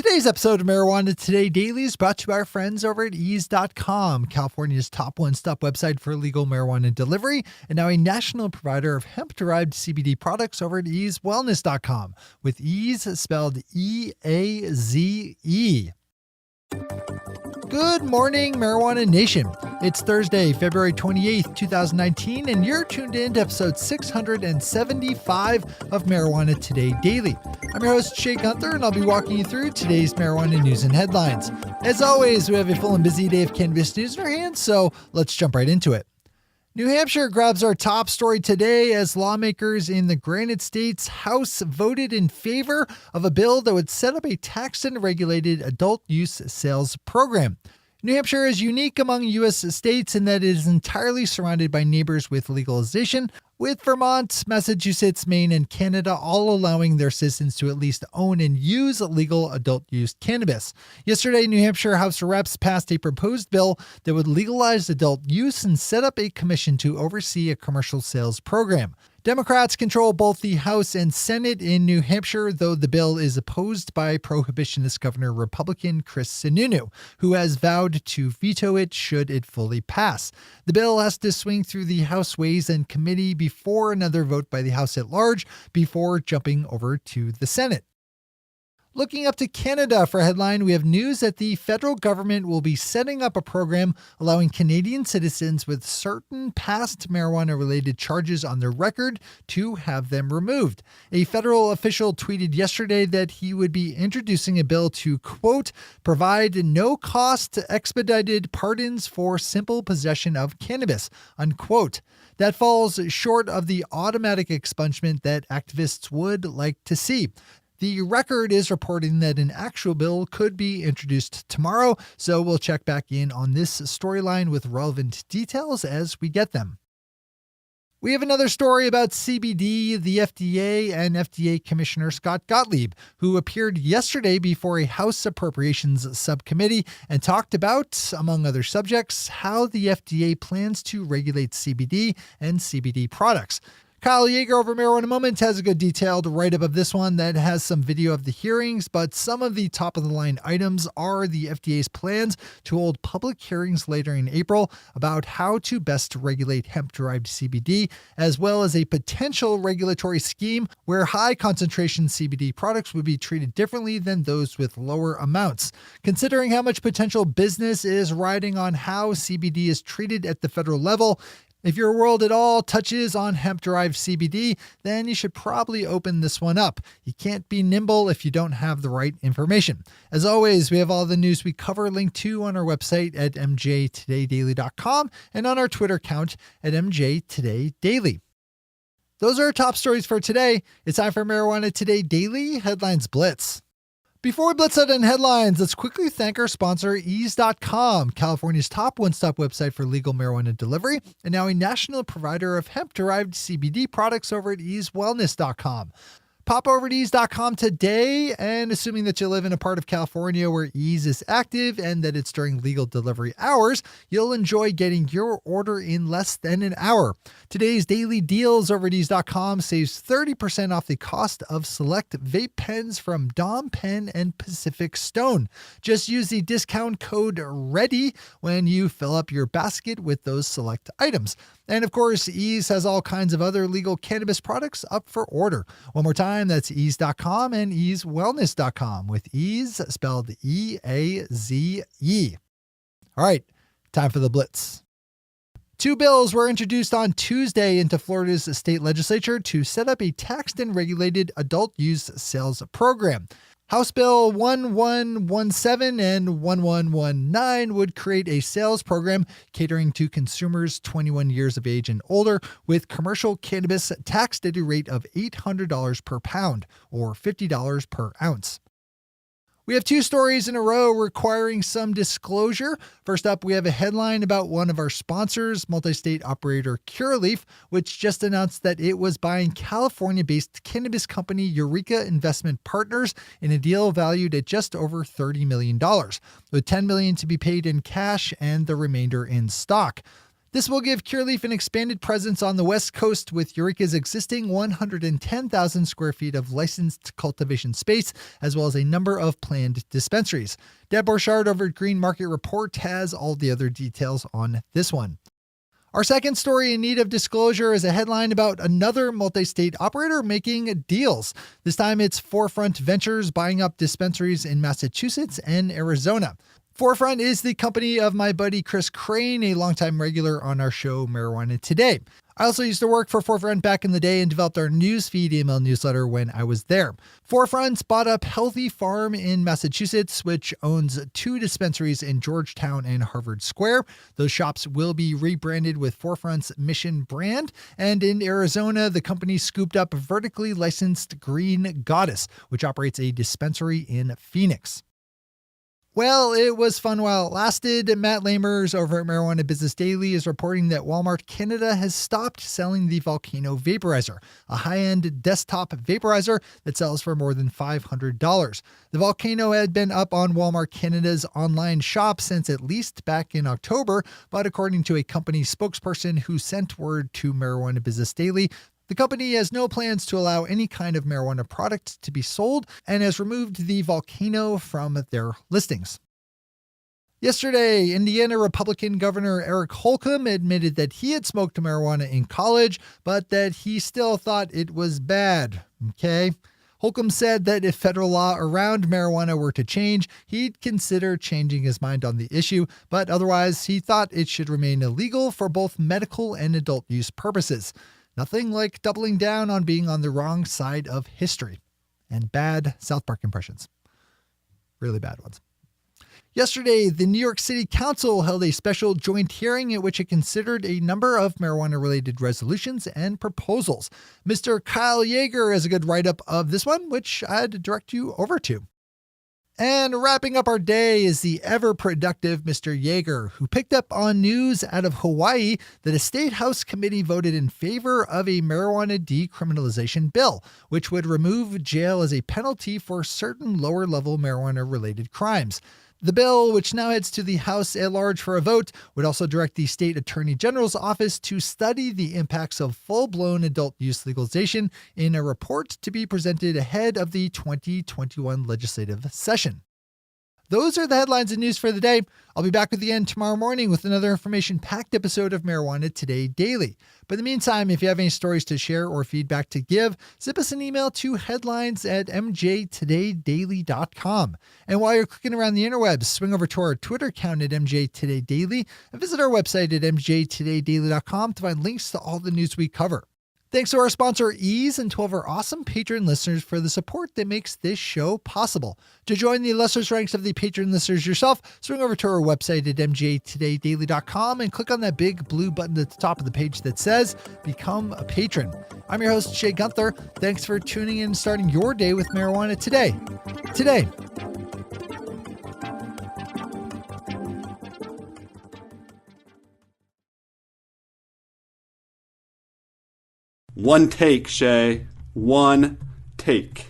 Today's episode of Marijuana Today Daily is brought to you by our friends over at ease.com, California's top one-stop website for legal marijuana delivery, and now a national provider of hemp-derived CBD products over at easewellness.com, with ease spelled E-A-Z-E. Good morning, Marijuana Nation. It's Thursday, February 28th, 2019, and you're tuned in to episode 675 of Marijuana Today Daily. I'm your host, Shay Gunther, and I'll be walking you through today's marijuana news and headlines. As always, we have a full and busy day of cannabis news in our hands, so let's jump right into it. New Hampshire grabs our top story today as lawmakers in the Granite State's House voted in favor of a bill that would set up a taxed and regulated adult use sales program. New Hampshire is unique among U.S. states in that it is entirely surrounded by neighbors with legalization, with Vermont, Massachusetts, Maine, and Canada all allowing their citizens to at least own and use legal adult-use cannabis. Yesterday, New Hampshire House of Reps passed a proposed bill that would legalize adult use and set up a commission to oversee a commercial sales program. Democrats control both the House and Senate in New Hampshire, though the bill is opposed by Prohibitionist Governor Republican Chris Sununu, who has vowed to veto it should it fully pass. The bill has to swing through the House Ways and Committee before another vote by the House at large, before jumping over to the Senate. Looking up to Canada for a headline, we have news that the federal government will be setting up a program allowing Canadian citizens with certain past marijuana-related charges on their record to have them removed. A federal official tweeted yesterday that he would be introducing a bill to, quote, provide no-cost expedited pardons for simple possession of cannabis, unquote. That falls short of the automatic expungement that activists would like to see. The Record is reporting that an actual bill could be introduced tomorrow, so we'll check back in on this storyline with relevant details as we get them. We have another story about CBD, the FDA, and FDA Commissioner Scott Gottlieb, who appeared yesterday before a House Appropriations Subcommittee and talked about, among other subjects, how the FDA plans to regulate CBD and CBD products. Kyle Yeager over Marijuana Moment has a good detailed write-up of this one that has some video of the hearings, but some of the top-of-the-line items are the FDA's plans to hold public hearings later in April about how to best regulate hemp-derived CBD, as well as a potential regulatory scheme where high-concentration CBD products would be treated differently than those with lower amounts. Considering how much potential business is riding on how CBD is treated at the federal level, if your world at all touches on hemp-derived CBD, then you should probably open this one up. You can't be nimble if you don't have the right information. As always, we have all the news we cover linked to on our website at mjtodaydaily.com and on our Twitter account at mjtodaydaily. Those are our top stories for today. It's time for Marijuana Today Daily Headlines Blitz. Before we blitz out in headlines, let's quickly thank our sponsor, ease.com, California's top one-stop website for legal marijuana delivery, and now a national provider of hemp-derived CBD products over at easewellness.com. Pop over to ease.com today, and assuming that you live in a part of California where Ease is active and that it's during legal delivery hours, you'll enjoy getting your order in less than an hour. Today's daily deals over at ease.com saves 30% off the cost of select vape pens from Dom Pen and Pacific Stone. Just use the discount code READY when you fill up your basket with those select items. And of course, Ease has all kinds of other legal cannabis products up for order. One more time, that's ease.com and easewellness.com, with Ease spelled E-A-Z-E. All right, time for the Blitz. Two bills were introduced on Tuesday into Florida's state legislature to set up a taxed and regulated adult use sales program. House Bill 1117 and 1119 would create a sales program catering to consumers 21 years of age and older with commercial cannabis taxed at a rate of $800 per pound or $50 per ounce. We have two stories in a row requiring some disclosure. First up, we have a headline about one of our sponsors, multi-state operator Cureleaf, which just announced that it was buying California-based cannabis company Eureka Investment Partners in a deal valued at just over $30 million, with $10 million to be paid in cash and the remainder in stock. This will give Cureleaf an expanded presence on the West Coast with Eureka's existing 110,000 square feet of licensed cultivation space, as well as a number of planned dispensaries. Deb Borchardt over at Green Market Report has all the other details on this one. Our second story in need of disclosure is a headline about another multi-state operator making deals. This time it's Forefront Ventures buying up dispensaries in Massachusetts and Arizona. Forefront is the company of my buddy Chris Crane, a longtime regular on our show Marijuana Today. I also used to work for Forefront back in the day and developed our newsfeed email newsletter when I was there. Forefront bought up Healthy Farm in Massachusetts, which owns 2 dispensaries in Georgetown and Harvard Square. Those shops will be rebranded with Forefront's Mission brand. And in Arizona, the company scooped up vertically licensed Green Goddess, which operates a dispensary in Phoenix. Well, it was fun while it lasted. Matt Lamers over at Marijuana Business Daily is reporting that Walmart Canada has stopped selling the Volcano vaporizer, a high-end desktop vaporizer that sells for more than $500. The Volcano had been up on Walmart Canada's online shop since at least back in October, but according to a company spokesperson who sent word to Marijuana Business Daily, the company has no plans to allow any kind of marijuana product to be sold and has removed the Volcano from their listings. Yesterday, Indiana Republican Governor Eric Holcomb admitted that he had smoked marijuana in college, but that he still thought it was bad. Okay? Holcomb said that if federal law around marijuana were to change, he'd consider changing his mind on the issue, but otherwise he thought it should remain illegal for both medical and adult use purposes. Nothing like doubling down on being on the wrong side of history. And bad South Park impressions. Really bad ones. Yesterday, the New York City Council held a special joint hearing at which it considered a number of marijuana-related resolutions and proposals. Mr. Kyle Yeager has a good write-up of this one, which I'd direct you over to. And wrapping up our day is the ever-productive Mr. Yeager, who picked up on news out of Hawaii that a state house committee voted in favor of a marijuana decriminalization bill, which would remove jail as a penalty for certain lower-level marijuana-related crimes. The bill, which now heads to the House at large for a vote, would also direct the state attorney general's office to study the impacts of full-blown adult use legalization in a report to be presented ahead of the 2021 legislative session. Those are the headlines and news for the day. I'll be back with you again tomorrow morning with another information-packed episode of Marijuana Today Daily. But in the meantime, if you have any stories to share or feedback to give, zip us an email to headlines@mjtodaydaily.com. And while you're clicking around the interwebs, swing over to our Twitter account at mjtodaydaily and visit our website at mjtodaydaily.com to find links to all the news we cover. Thanks to our sponsor, Ease, and 12 of our awesome patron listeners for the support that makes this show possible. To join the illustrious ranks of the patron listeners yourself, swing over to our website at mjtodaydaily.com and click on that big blue button at the top of the page that says Become a Patron. I'm your host, Shay Gunther. Thanks for tuning in and starting your day with Marijuana Today. One take, Shay. One take.